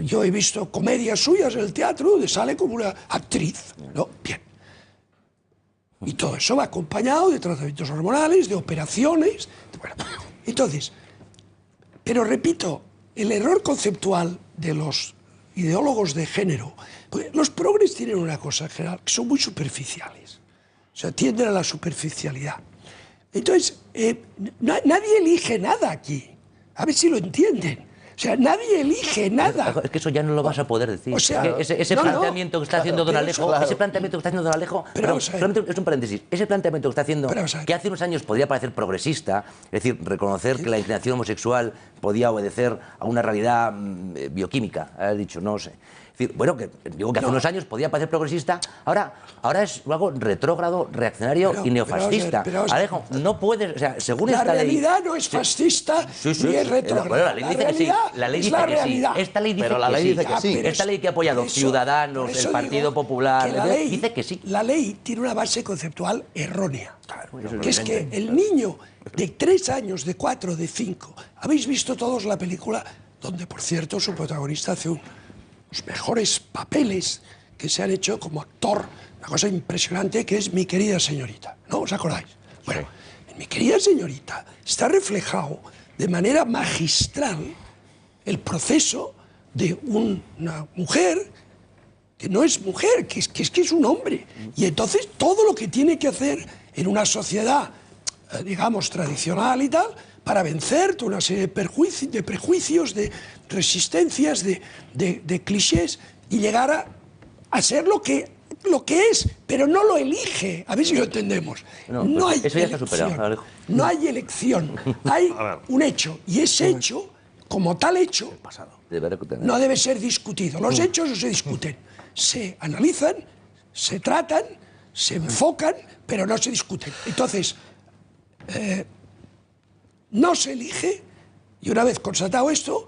yo he visto comedias suyas en el teatro donde sale como una actriz, ¿no? Bien. Y todo eso va acompañado de tratamientos hormonales, de operaciones. Bueno, entonces, pero repito, el error conceptual de los ideólogos de género, pues los progres tienen una cosa en general, que son muy superficiales, o sea, tienden a la superficialidad. Entonces, nadie elige nada aquí, a ver si lo entienden. O sea, nadie elige nada. Es que eso ya no lo vas a poder decir. O sea, ese planteamiento que está haciendo Don Alejo, ese planteamiento que está haciendo Don Alejo, pero solamente es un paréntesis, ese planteamiento que está haciendo, que hace unos años podría parecer progresista, es decir, reconocer que la inclinación homosexual podía obedecer a una realidad bioquímica, has dicho, no sé. Es decir, bueno, que digo que hace unos años podía parecer progresista, ahora es algo retrógrado, reaccionario y neofascista. Alejo, no puedes, o sea, según esta ley... La realidad no es fascista ni es retrógrada. Bueno, la ley dice que sí, la ley dice que sí. Esta ley dice que sí. Esta ley que ha apoyado Ciudadanos, el Partido Popular, dice que sí. La ley tiene una base conceptual errónea, que es que el niño de 3 años, de 4, de 5, habéis visto todos la película donde, por cierto, su protagonista hace los mejores papeles que se han hecho como actor, una cosa impresionante que es Mi querida señorita, ¿no os acordáis? Bueno, en Mi querida señorita está reflejado de manera magistral el proceso de una mujer que no es mujer, que es un hombre, y entonces todo lo que tiene que hacer en una sociedad, digamos, tradicional y tal, para vencer toda una serie de prejuicios, de resistencias, de clichés y llegar a ser lo que es, pero no lo elige. A ver si lo entendemos. No hay eso ya está superado. No hay elección, hay un hecho, y ese hecho, como tal hecho, no debe ser discutido. Los hechos no se discuten, se analizan, se tratan, se enfocan, pero no se discuten. Entonces, no se elige, y una vez constatado esto,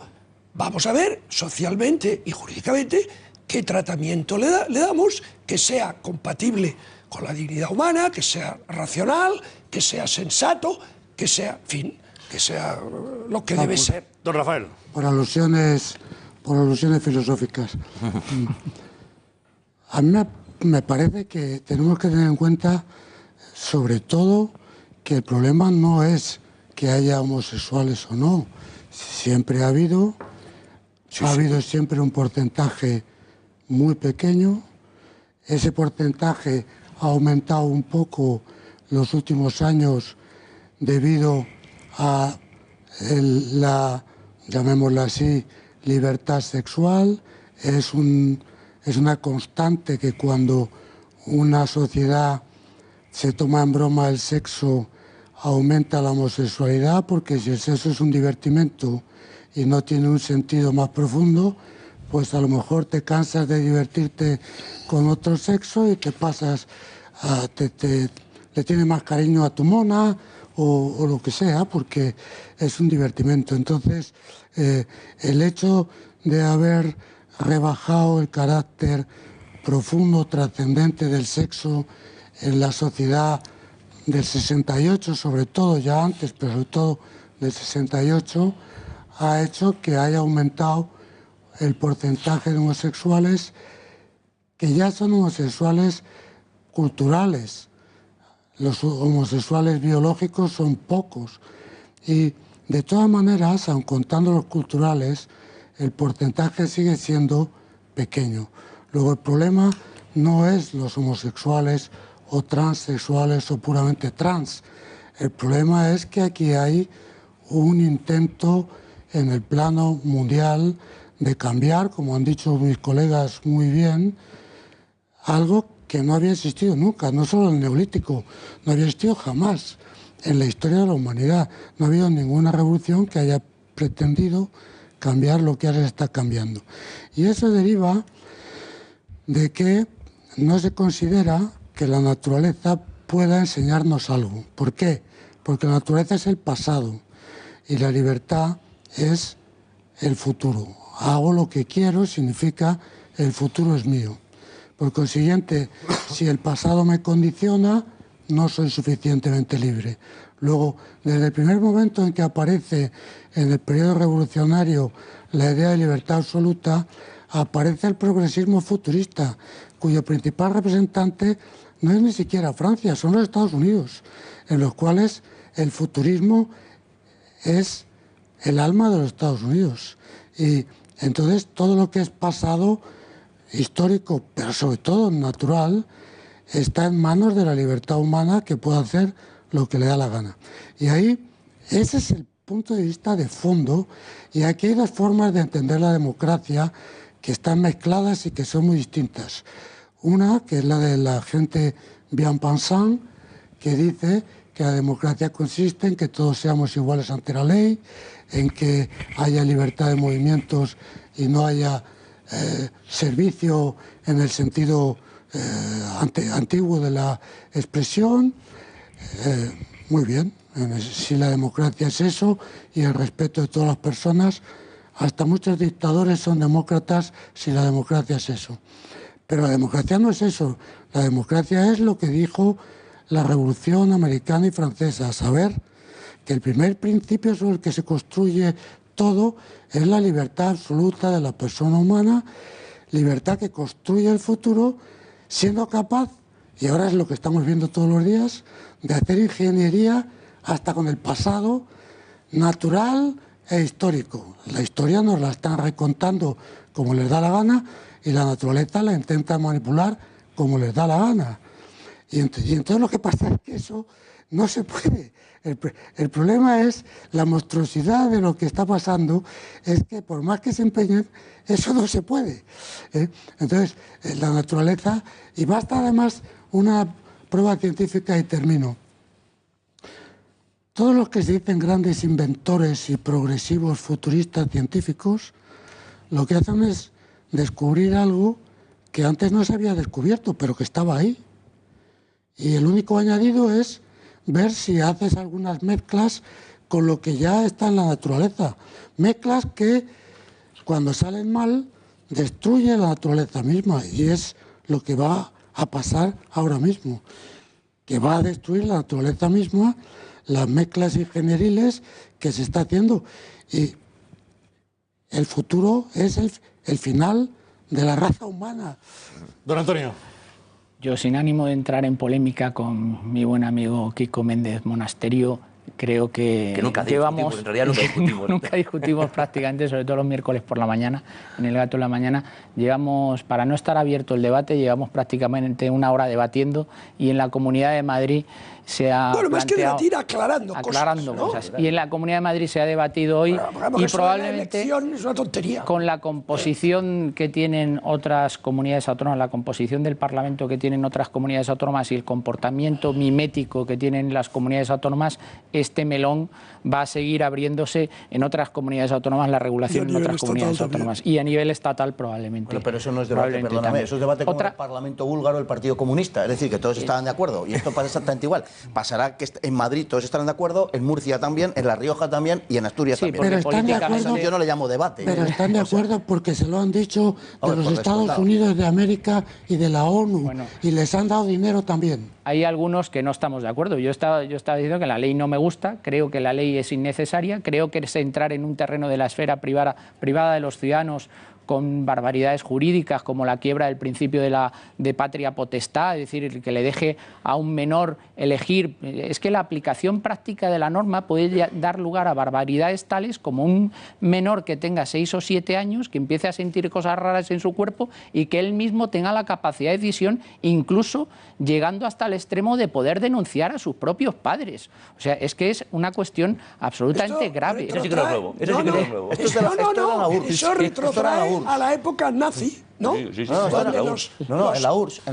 vamos a ver socialmente y jurídicamente qué tratamiento le damos que sea compatible con la dignidad humana, que sea racional, que sea sensato, que sea, en fin, que sea lo que debe ser. Don Rafael. Por alusiones filosóficas. A mí me parece que tenemos que tener en cuenta, sobre todo, que el problema no es que haya homosexuales o no. Siempre ha habido siempre un porcentaje muy pequeño. Ese porcentaje ha aumentado un poco los últimos años debido a la, llamémosla así, libertad sexual. Es una constante que cuando una sociedad se toma en broma el sexo, aumenta la homosexualidad, porque si el sexo es un divertimento y no tiene un sentido más profundo, pues a lo mejor te cansas de divertirte con otro sexo y te pasas le tienes más cariño a tu mona o lo que sea, porque es un divertimento. Entonces, el hecho de haber rebajado el carácter profundo, trascendente del sexo en la sociedad del 68, sobre todo, ya antes, pero sobre todo del 68, ha hecho que haya aumentado el porcentaje de homosexuales que ya son homosexuales culturales. Los homosexuales biológicos son pocos y, de todas maneras, aun contando los culturales, el porcentaje sigue siendo pequeño. Luego, el problema no es los homosexuales o transexuales o puramente trans. El problema es que aquí hay un intento en el plano mundial de cambiar, como han dicho mis colegas muy bien, algo que no había existido nunca, no solo en el Neolítico, no había existido jamás en la historia de la humanidad. No ha habido ninguna revolución que haya pretendido cambiar lo que ahora se está cambiando. Y eso deriva de que no se considera que la naturaleza pueda enseñarnos algo. ¿Por qué? Porque la naturaleza es el pasado y la libertad es el futuro. Hago lo que quiero significa el futuro es mío. Por consiguiente, si el pasado me condiciona, no soy suficientemente libre. Luego, desde el primer momento en que aparece en el periodo revolucionario la idea de libertad absoluta, aparece el progresismo futurista, cuyo principal representante no es ni siquiera Francia, son los Estados Unidos, en los cuales el futurismo es el alma de los Estados Unidos. Y entonces todo lo que es pasado, histórico, pero sobre todo natural, está en manos de la libertad humana, que puede hacer lo que le da la gana. Y ahí, ese es el punto de vista de fondo, y aquí hay dos formas de entender la democracia que están mezcladas y que son muy distintas. Una, que es la de la gente bien pensante, que dice que la democracia consiste en que todos seamos iguales ante la ley, en que haya libertad de movimientos y no haya servicio en el sentido antiguo de la expresión. Muy bien, si la democracia es eso y el respeto de todas las personas, hasta muchos dictadores son demócratas si la democracia es eso. Pero la democracia no es eso, la democracia es lo que dijo la Revolución Americana y Francesa, a saber que el primer principio sobre el que se construye todo es la libertad absoluta de la persona humana, libertad que construye el futuro, siendo capaz, y ahora es lo que estamos viendo todos los días, de hacer ingeniería hasta con el pasado natural e histórico. La historia nos la están recontando como les da la gana y la naturaleza la intenta manipular como les da la gana. Y entonces lo que pasa es que eso no se puede. El problema es la monstruosidad de lo que está pasando, es que por más que se empeñen, eso no se puede. Entonces, la naturaleza, y basta además una prueba científica y termino. Todos los que se dicen grandes inventores y progresivos futuristas científicos, lo que hacen es descubrir algo que antes no se había descubierto, pero que estaba ahí. Y el único añadido es ver si haces algunas mezclas con lo que ya está en la naturaleza. Mezclas que, cuando salen mal, destruyen la naturaleza misma. Y es lo que va a pasar ahora mismo, que va a destruir la naturaleza misma, las mezclas ingenieriles que se está haciendo. Y el futuro es el final de la raza humana. Don Antonio. Yo, sin ánimo de entrar en polémica con mi buen amigo Kiko Méndez Monasterio, creo que nunca llevamos, discutimos, en realidad nunca discutimos. Nunca discutimos prácticamente, sobre todo los miércoles por la mañana, en el Gato de la Mañana. Llevamos, para no estar abierto el debate, llevamos prácticamente una hora debatiendo, y en la Comunidad de Madrid se ha más que debatir, aclarando cosas. Y en la Comunidad de Madrid se ha debatido hoy, y probablemente es una tontería. Con la composición que tienen otras comunidades autónomas, la composición del Parlamento que tienen otras comunidades autónomas y el comportamiento mimético que tienen las comunidades autónomas, este melón va a seguir abriéndose en otras comunidades autónomas, la regulación en otras comunidades autónomas. Y a nivel estatal probablemente. Bueno, pero eso no es debate, perdóname, eso es debate como el Parlamento búlgaro, el Partido Comunista, es decir, que todos estaban de acuerdo, y esto pasa exactamente igual. Pasará que en Madrid todos estarán de acuerdo, en Murcia también, en La Rioja también y en Asturias también. Pero están de acuerdo, yo no le llamo debate. Pero están de acuerdo porque se lo han dicho de los Estados Unidos de América y de la ONU, y les han dado dinero también. Hay algunos que no estamos de acuerdo. Yo estaba diciendo que la ley no me gusta, creo que la ley es innecesaria, creo que es entrar en un terreno de la esfera privada de los ciudadanos con barbaridades jurídicas como la quiebra del principio de patria potestad, es decir, que le deje a un menor elegir. Es que la aplicación práctica de la norma puede dar lugar a barbaridades tales como un menor que tenga 6 o 7 años, que empiece a sentir cosas raras en su cuerpo y que él mismo tenga la capacidad de decisión, incluso llegando hasta el extremo de poder denunciar a sus propios padres. O sea, es que es una cuestión absolutamente grave. Eso sí que no es nuevo. Eso sí que no es nuevo. Eso retrotrae a la época nazi, ¿no? Sí. No, en la URSS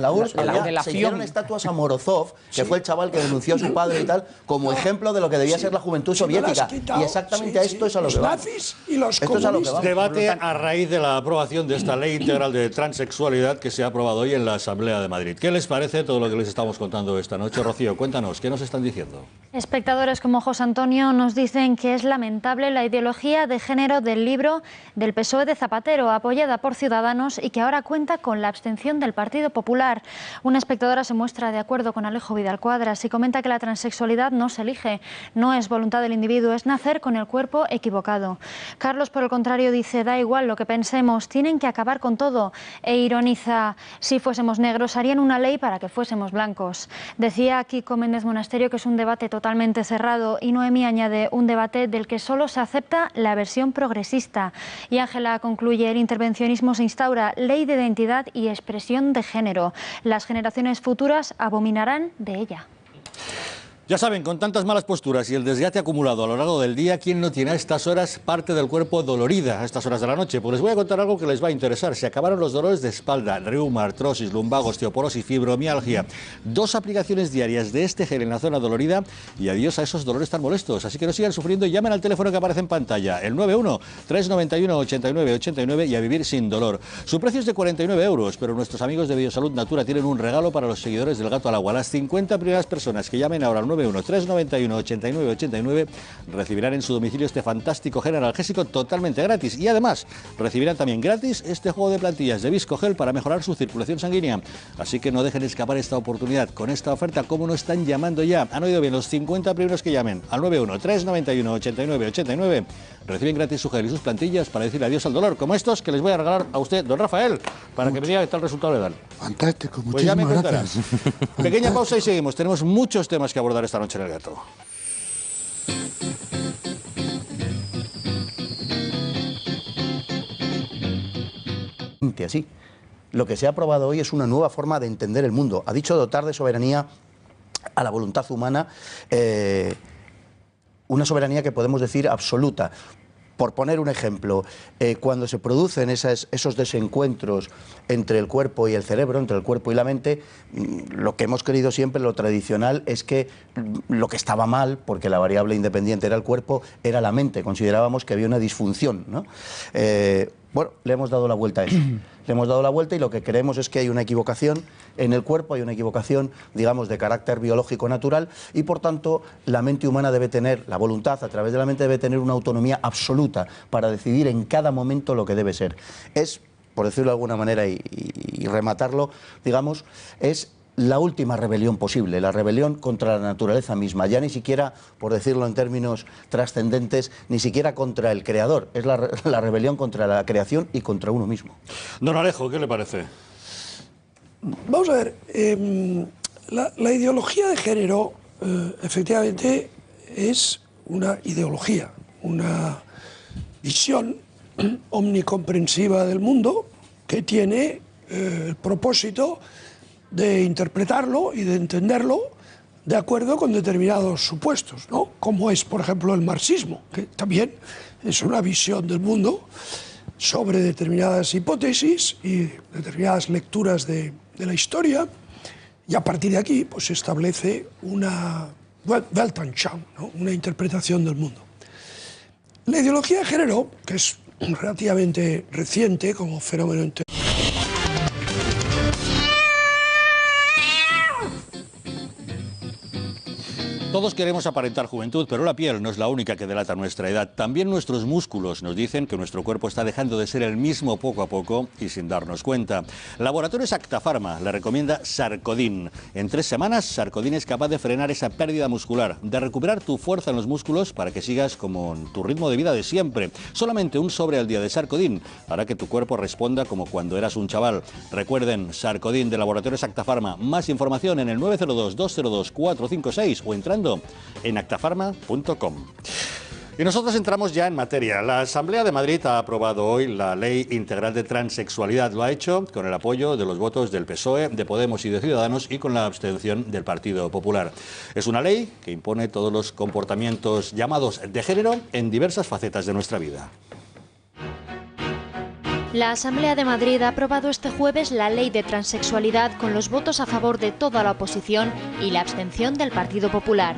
se hicieron estatuas a Morozov, que fue el chaval que denunció a su padre y tal, como ejemplo de lo que debía ser la juventud soviética. Y exactamente a esto es a lo que va. Esto es a lo que va. Debate a raíz de la aprobación de esta ley integral de transexualidad que se ha aprobado hoy en la Asamblea de Madrid. ¿Qué les parece todo lo que les estamos contando esta noche? Rocío, cuéntanos, ¿qué nos están diciendo? Espectadores como José Antonio nos dicen que es lamentable la ideología de género del libro del PSOE de Zapatero, apoyada por Ciudadanos, y que ahora cuenta con la abstención del Partido Popular. Una espectadora se muestra de acuerdo con Alejo Vidal Quadras y comenta que la transexualidad no se elige, no es voluntad del individuo, es nacer con el cuerpo equivocado. Carlos, por el contrario, dice: da igual lo que pensemos, tienen que acabar con todo. E ironiza: si fuésemos negros harían una ley para que fuésemos blancos. Decía Kiko Méndez Monasterio que es un debate totalmente cerrado, y Noemí añade: un debate del que solo se acepta la versión progresista. Y Ángela concluye: el intervencionismo se instaura, ley de identidad y expresión de género. Las generaciones futuras abominarán de ella. Ya saben, con tantas malas posturas y el desgaste acumulado a lo largo del día, ¿quién no tiene a estas horas parte del cuerpo dolorida a estas horas de la noche? Pues les voy a contar algo que les va a interesar. Se acabaron los dolores de espalda, reuma, artrosis, lumbago, osteoporosis, fibromialgia. 2 aplicaciones diarias de este gel en la zona dolorida y adiós a esos dolores tan molestos. Así que no sigan sufriendo y llamen al teléfono que aparece en pantalla, el 91-391-8989 y a vivir sin dolor. Su precio es de 49 €, pero nuestros amigos de Biosalud Natura tienen un regalo para los seguidores del Gato al Agua. Las 50 primeras personas que llamen ahora al 91-391-8989 recibirán en su domicilio este fantástico gel analgésico totalmente gratis, y además recibirán también gratis este juego de plantillas de Viscogel para mejorar su circulación sanguínea. Así que no dejen escapar esta oportunidad con esta oferta. ¿Cómo no están llamando ya? Han oído bien, los 50 primeros que llamen al 91-391-8989 reciben gratis su gel y sus plantillas para decir adiós al dolor, como estos que les voy a regalar a usted, don Rafael, para que me diga qué tal resultado le dan. Fantástico, Pues ya me muchísimas contarás. gracias. Pequeña pausa y seguimos. Tenemos muchos temas que abordar esta noche en El Gato. Así. Lo que se ha aprobado hoy es una nueva forma de entender el mundo. Ha dicho dotar de soberanía a la voluntad humana, una soberanía que podemos decir absoluta. Por poner un ejemplo, cuando se producen esos desencuentros entre el cuerpo y el cerebro, entre el cuerpo y la mente, lo que hemos querido siempre, lo tradicional, es que lo que estaba mal, porque la variable independiente era el cuerpo, era la mente. Considerábamos que había una disfunción, ¿no? Bueno, le hemos dado la vuelta a eso. Le hemos dado la vuelta y lo que creemos es que hay una equivocación en el cuerpo, hay una equivocación, digamos, de carácter biológico natural, y por tanto la mente humana debe tener, la voluntad a través de la mente debe tener una autonomía absoluta para decidir en cada momento lo que debe ser. Es, por decirlo de alguna manera y rematarlo, digamos, es la última rebelión posible, la rebelión contra la naturaleza misma, ya ni siquiera, por decirlo en términos trascendentes, ni siquiera contra el creador, es la rebelión contra la creación y contra uno mismo. Don Alejo, ¿qué le parece? Vamos a ver, la ideología de género efectivamente es una ideología, una visión omnicomprensiva del mundo que tiene el propósito de interpretarlo y de entenderlo de acuerdo con determinados supuestos, ¿no? Como es, por ejemplo, el marxismo, que también es una visión del mundo sobre determinadas hipótesis y determinadas lecturas de la historia, y a partir de aquí pues, se establece una Weltanschauung, ¿no? Una interpretación del mundo. La ideología de género, que es relativamente reciente como fenómeno intelectual, Todos queremos aparentar juventud, pero la piel no es la única que delata nuestra edad. También nuestros músculos nos dicen que nuestro cuerpo está dejando de ser el mismo poco a poco y sin darnos cuenta. Laboratorios Actafarma le recomienda Sarcodin. En 3 semanas, Sarcodin es capaz de frenar esa pérdida muscular, de recuperar tu fuerza en los músculos para que sigas como en tu ritmo de vida de siempre. Solamente un sobre al día de Sarcodin hará que tu cuerpo responda como cuando eras un chaval. Recuerden, Sarcodin de Laboratorios Actafarma. Más información en el 902-202-456 o entrando en actafarma.com. Y nosotros entramos ya en materia. La Asamblea de Madrid ha aprobado hoy la Ley Integral de Transexualidad. Lo ha hecho con el apoyo de los votos del PSOE, de Podemos y de Ciudadanos y con la abstención del Partido Popular. Es una ley que impone todos los comportamientos llamados de género en diversas facetas de nuestra vida. La Asamblea de Madrid ha aprobado este jueves la ley de transexualidad con los votos a favor de toda la oposición y la abstención del Partido Popular.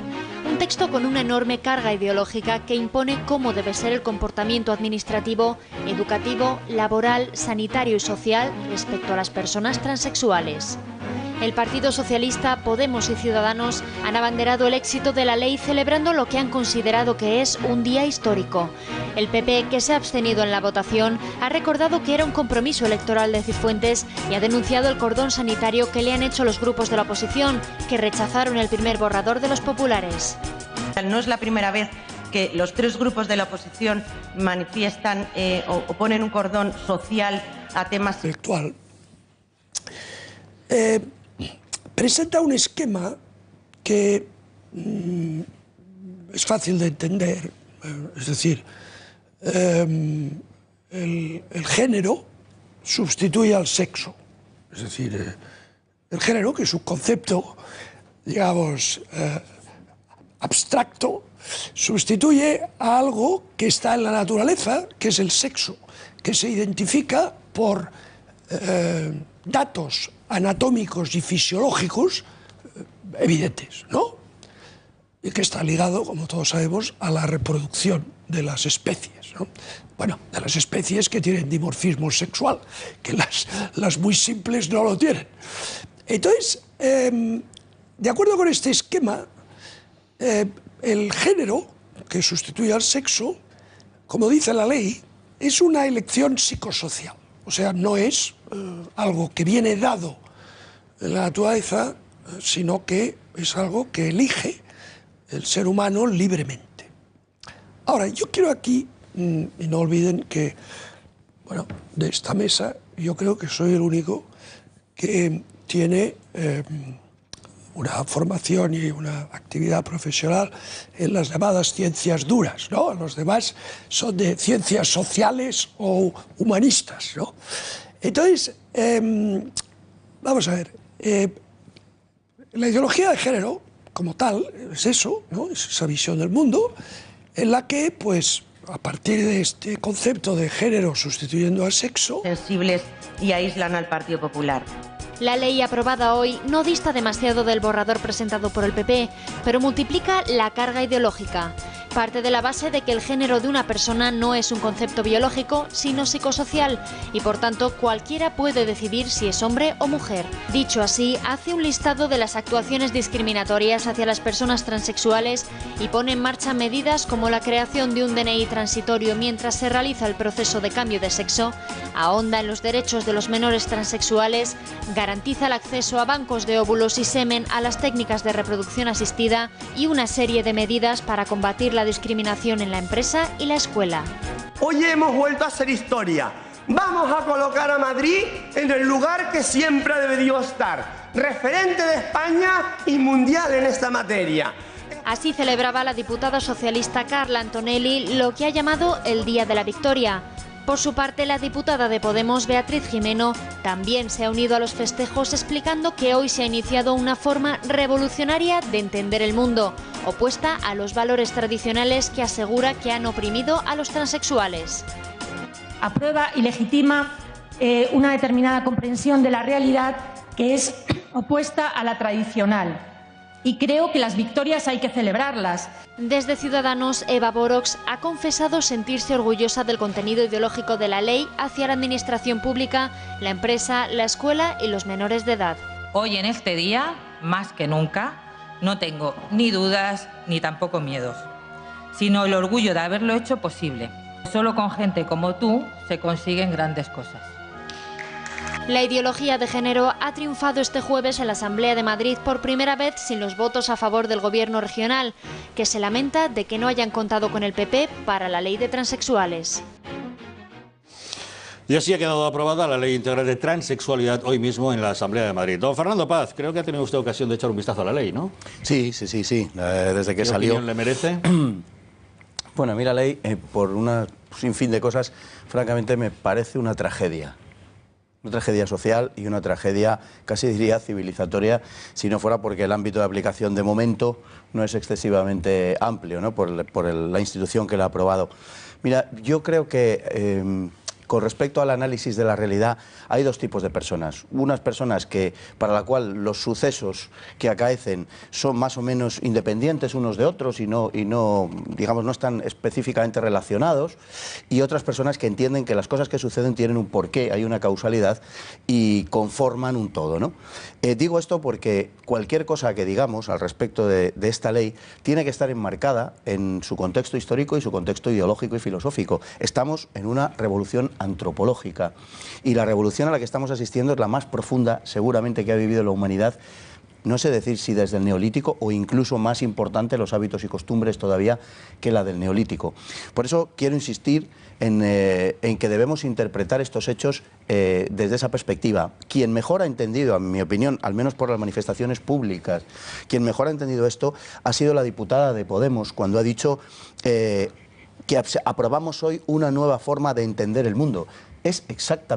Un texto con una enorme carga ideológica que impone cómo debe ser el comportamiento administrativo, educativo, laboral, sanitario y social respecto a las personas transexuales. El Partido Socialista, Podemos y Ciudadanos han abanderado el éxito de la ley celebrando lo que han considerado que es un día histórico. El PP, que se ha abstenido en la votación, ha recordado que era un compromiso electoral de Cifuentes y ha denunciado el cordón sanitario que le han hecho los grupos de la oposición, que rechazaron el primer borrador de los populares. No es la primera vez que los tres grupos de la oposición manifiestan o ponen un cordón social a temas intelectual. Presenta un esquema que es fácil de entender, es decir, el género sustituye al sexo, es decir, el género, que es un concepto, digamos, abstracto, sustituye a algo que está en la naturaleza, que es el sexo, que se identifica por datos anatómicos y fisiológicos evidentes, ¿no? Y que está ligado, como todos sabemos, a la reproducción de las especies, ¿no? Bueno, de las especies que tienen dimorfismo sexual, que las muy simples no lo tienen. Entonces, de acuerdo con este esquema, el género, que sustituye al sexo, como dice la ley, es una elección psicosocial. O sea, no es algo que viene dado en la naturaleza, sino que es algo que elige el ser humano libremente. Ahora, yo quiero aquí, y no olviden que, bueno, de esta mesa, yo creo que soy el único que tiene una formación y una actividad profesional en las llamadas ciencias duras, ¿no? Los demás son de ciencias sociales o humanistas, ¿no? Entonces, vamos a ver, la ideología de género, como tal, es eso, ¿no? Es esa visión del mundo en la que, pues, a partir de este concepto de género sustituyendo al sexo, sensibles y aíslan al Partido Popular. La ley aprobada hoy no dista demasiado del borrador presentado por el PP, pero multiplica la carga ideológica. Parte de la base de que el género de una persona no es un concepto biológico, sino psicosocial, y por tanto cualquiera puede decidir si es hombre o mujer. Dicho así, hace un listado de las actuaciones discriminatorias hacia las personas transexuales y pone en marcha medidas como la creación de un DNI transitorio mientras se realiza el proceso de cambio de sexo, ahonda en los derechos de los menores transexuales, garantiza el acceso a bancos de óvulos y semen, a las técnicas de reproducción asistida y una serie de medidas para combatir la discriminación en la empresa y la escuela. Hoy hemos vuelto a hacer historia. Vamos a colocar a Madrid en el lugar que siempre ha debido estar, referente de España y mundial en esta materia. Así celebraba la diputada socialista Carla Antonelli lo que ha llamado el Día de la Victoria. Por su parte, la diputada de Podemos, Beatriz Gimeno, también se ha unido a los festejos explicando que hoy se ha iniciado una forma revolucionaria de entender el mundo, opuesta a los valores tradicionales que asegura que han oprimido a los transexuales. Aprueba y legitima una determinada comprensión de la realidad que es opuesta a la tradicional. Y creo que las victorias hay que celebrarlas. Desde Ciudadanos, Eva Borox ha confesado sentirse orgullosa del contenido ideológico de la ley hacia la administración pública, la empresa, la escuela y los menores de edad. Hoy en este día, más que nunca, no tengo ni dudas ni tampoco miedos, sino el orgullo de haberlo hecho posible. Solo con gente como tú se consiguen grandes cosas. La ideología de género ha triunfado este jueves en la Asamblea de Madrid por primera vez sin los votos a favor del gobierno regional, que se lamenta de que no hayan contado con el PP para la ley de transexuales. Y así ha quedado aprobada la Ley Integral de Transexualidad hoy mismo en la Asamblea de Madrid. Don Fernando Paz, creo que ha tenido usted ocasión de echar un vistazo a la ley, ¿no? Sí. Desde que ¿Qué salió. opinión le merece? Bueno, a mí la ley, por un sinfín de cosas, francamente me parece una tragedia. Una tragedia social y una tragedia, casi diría, civilizatoria, si no fuera porque el ámbito de aplicación de momento no es excesivamente amplio, ¿no? por la institución que la ha aprobado. Mira, yo creo que con respecto al análisis de la realidad, hay dos tipos de personas. Unas personas para la cual los sucesos que acaecen son más o menos independientes unos de otros y no, digamos, no están específicamente relacionados, y otras personas que entienden que las cosas que suceden tienen un porqué, hay una causalidad y conforman un todo, ¿no? Digo esto porque cualquier cosa que digamos al respecto de esta ley tiene que estar enmarcada en su contexto histórico y su contexto ideológico y filosófico. Estamos en una revolución antropológica y la revolución a la que estamos asistiendo es la más profunda seguramente que ha vivido la humanidad. No sé decir si desde el Neolítico o incluso más importante los hábitos y costumbres todavía que la del Neolítico. Por eso quiero insistir en que debemos interpretar estos hechos desde esa perspectiva. Quien mejor ha entendido, en mi opinión, al menos por las manifestaciones públicas, quien mejor ha entendido esto ha sido la diputada de Podemos cuando ha dicho que aprobamos hoy una nueva forma de entender el mundo. Es exactamente